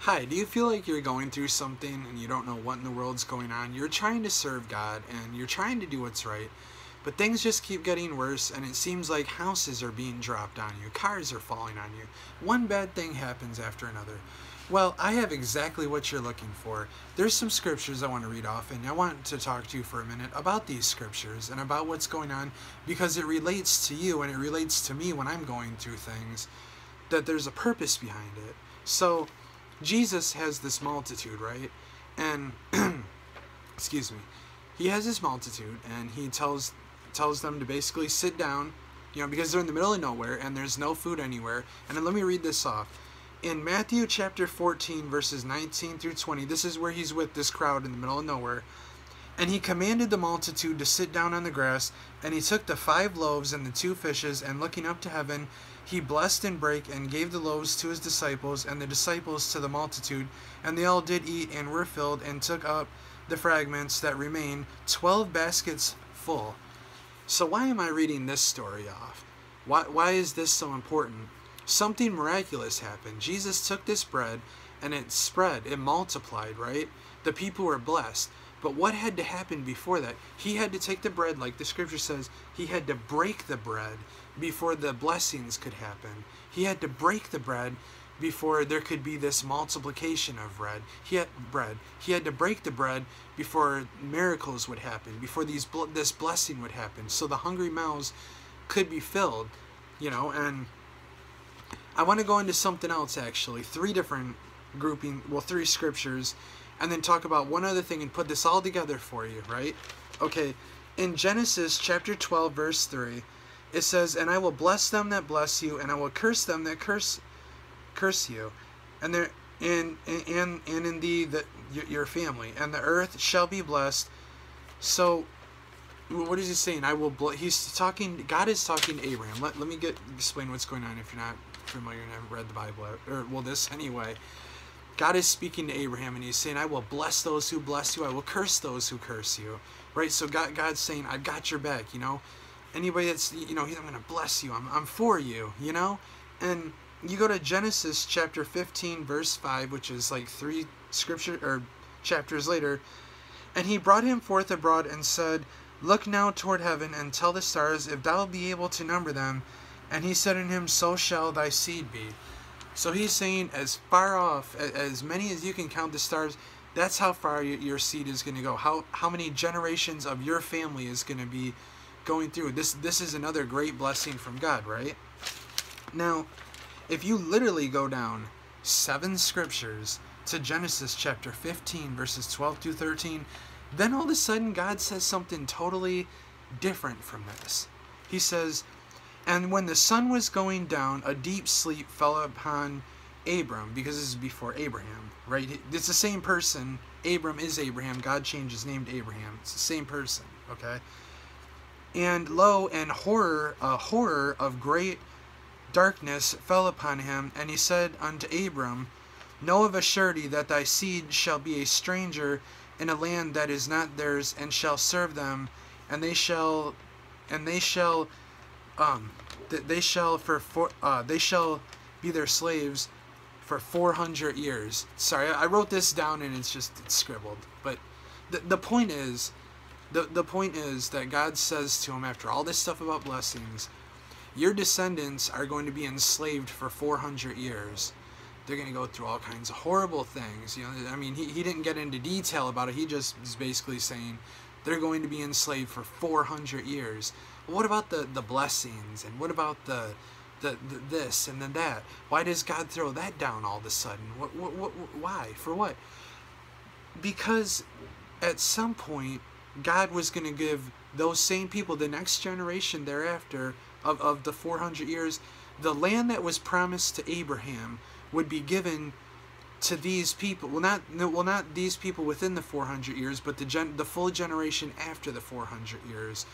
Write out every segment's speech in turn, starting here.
Hi, do you feel like you're going through something and you don't know what in the world's going on? You're trying to serve God and you're trying to do what's right, but things just keep getting worse and it seems like houses are being dropped on you, cars are falling on you. One bad thing happens after another. Well, I have exactly what you're looking for. There's some scriptures I want to read off, and I want to talk to you for a minute about these scriptures and about what's going on because it relates to you and it relates to me when I'm going through things, that there's a purpose behind it. So, Jesus has this multitude, right? And excuse me, he has this multitude, and he tells them to basically sit down, because they're in the middle of nowhere and there's no food anywhere. And then let me read this off. In Matthew chapter 14, verses 19 through 20, this is where he's with this crowd in the middle of nowhere. And he commanded the multitude to sit down on the grass, and he took the 5 loaves and the 2 fishes, and looking up to heaven, he blessed and brake, and gave the loaves to his disciples, and the disciples to the multitude. And they all did eat, and were filled, and took up the fragments that remained, 12 baskets full. So why am I reading this story off? Why is this so important? Something miraculous happened. Jesus took this bread, and it spread, it multiplied, right? The people were blessed. But what had to happen before that? He had to take the bread, like the scripture says, he had to break the bread before the blessings could happen. He had to break the bread before there could be this multiplication of bread. He had to break the bread before miracles would happen, before this blessing would happen, so the hungry mouths could be filled, and I want to go into something else, actually. 3 scriptures, and then talk about one other thing and put this all together for you, right? Okay, in Genesis chapter 12, verse 3, it says, "And I will bless them that bless you, and I will curse them that curse you, and there and in thee your family, and the earth shall be blessed." So, what is he saying? God is talking to Abraham. Let me explain what's going on if you're not familiar and haven't read the Bible, this anyway. God is speaking to Abraham, and he's saying, I will bless those who bless you. I will curse those who curse you. Right? So God's saying, I've got your back, Anybody that's, I'm going to bless you. I'm for you, And you go to Genesis chapter 15, verse 5, which is like 3 chapters later. "And he brought him forth abroad and said, Look now toward heaven, and tell the stars, if thou be able to number them. And he said unto him, So shall thy seed be." So he's saying, as far off, as many as you can count the stars, that's how far your seed is going to go. How many generations of your family is going to be going through. This is another great blessing from God, right? Now, if you literally go down 7 scriptures to Genesis chapter 15, verses 12 through 13, then all of a sudden God says something totally different from this. He says, "And when the sun was going down, a deep sleep fell upon Abram," because this is before Abraham, right? It's the same person. Abram is Abraham. God changed his name to Abraham. It's the same person, okay? "And lo, a horror of great darkness fell upon him. And he said unto Abram, Know of a surety that thy seed shall be a stranger in a land that is not theirs, and shall serve them, and they shall be their slaves for 400 years. Sorry, I wrote this down and it's scribbled. But the point is, the point is that God says to him, after all this stuff about blessings, your descendants are going to be enslaved for 400 years. They're going to go through all kinds of horrible things. He didn't get into detail about it. He just is basically saying they're going to be enslaved for 400 years. What about the blessings, and what about the this and then that? Why does God throw that down all of a sudden? Why? For what? Because at some point God was going to give those same people, the next generation thereafter of the 400 years, the land that was promised to Abraham would be given to these people. Not these people within the 400 years, but the full generation after the 400 years.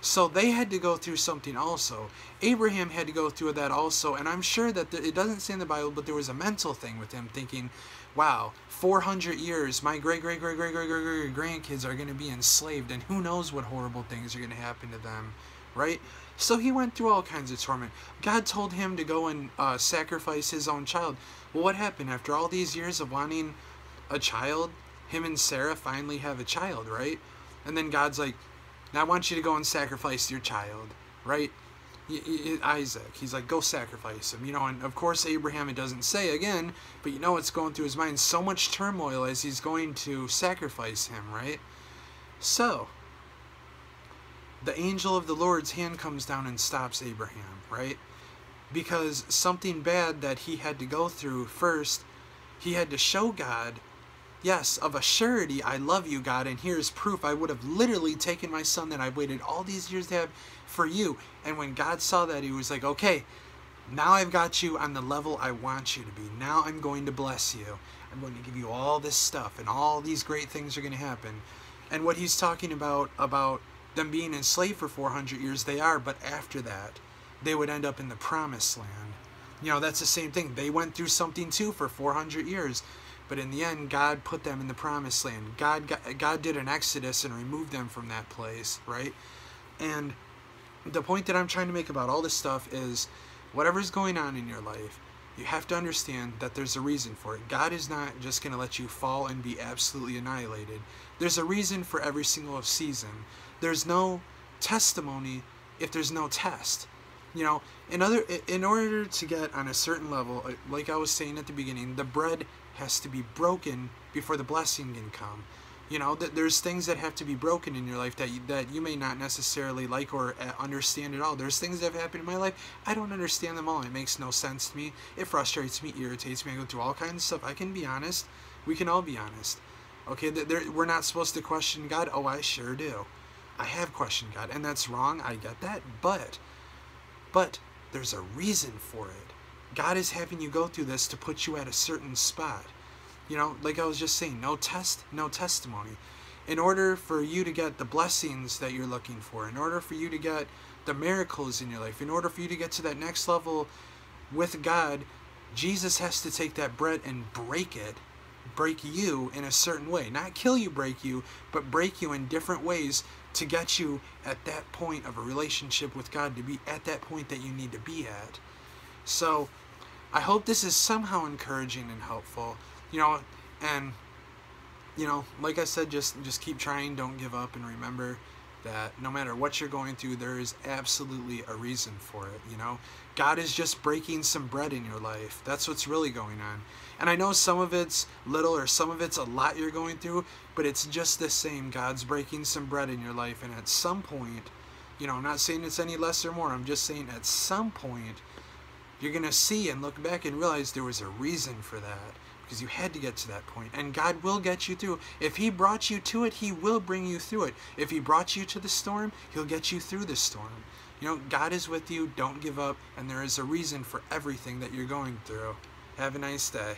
So they had to go through something also. Abraham had to go through that also, and I'm sure that it doesn't say in the Bible, but there was a mental thing with him thinking, wow, 400 years, my great-great-great-great-great-great-grandkids are going to be enslaved, and who knows what horrible things are going to happen to them, right? So he went through all kinds of torment. God told him to go and sacrifice his own child. Well, what happened after all these years of wanting a child? Him and Sarah finally have a child, right? And then God's like, now I want you to go and sacrifice your child, right? Isaac. He's like, go sacrifice him, and of course Abraham, it doesn't say again, but it's going through his mind, so much turmoil as he's going to sacrifice him, right? So the angel of the Lord's hand comes down and stops Abraham, right? Because something bad that he had to go through first, he had to show God, yes, of a surety, I love you, God, and here's proof. I would have literally taken my son that I've waited all these years to have for you. And when God saw that, he was like, okay, now I've got you on the level I want you to be. Now I'm going to bless you. I'm going to give you all this stuff, and all these great things are going to happen. And what he's talking about them being enslaved for 400 years, they are, but after that, they would end up in the promised land. That's the same thing. They went through something too for 400 years. But in the end, God put them in the promised land. God did an exodus and removed them from that place, right? And the point that I'm trying to make about all this stuff is, whatever's going on in your life, you have to understand that there's a reason for it. God is not just going to let you fall and be absolutely annihilated. There's a reason for every single season. There's no testimony if there's no test. In order to get on a certain level, like I was saying at the beginning, the bread has to be broken before the blessing can come. There's things that have to be broken in your life that you may not necessarily like or understand at all. There's things that have happened in my life, I don't understand them all. It makes no sense to me. It frustrates me, irritates me. I go through all kinds of stuff. I can be honest. We can all be honest. Okay, we're not supposed to question God. Oh, I sure do. I have questioned God, and that's wrong. I get that, but there's a reason for it. God is having you go through this to put you at a certain spot. Like I was just saying, no test, no testimony. In order for you to get the blessings that you're looking for, in order for you to get the miracles in your life, in order for you to get to that next level with God, Jesus has to take that bread and break you in a certain way. Not kill you, break you, but break you in different ways to get you at that point of a relationship with God, to be at that point that you need to be at. So I hope this is somehow encouraging and helpful. And like I said, just keep trying, don't give up, and remember that no matter what you're going through, there is absolutely a reason for it. God is just breaking some bread in your life. That's what's really going on. And I know some of it's little or some of it's a lot you're going through, but it's just the same. God's breaking some bread in your life, and at some point, I'm not saying it's any less or more, I'm just saying at some point you're going to see and look back and realize there was a reason for that, because you had to get to that point. And God will get you through. If He brought you to it, He will bring you through it. If He brought you to the storm, He'll get you through the storm. God is with you. Don't give up. And there is a reason for everything that you're going through. Have a nice day.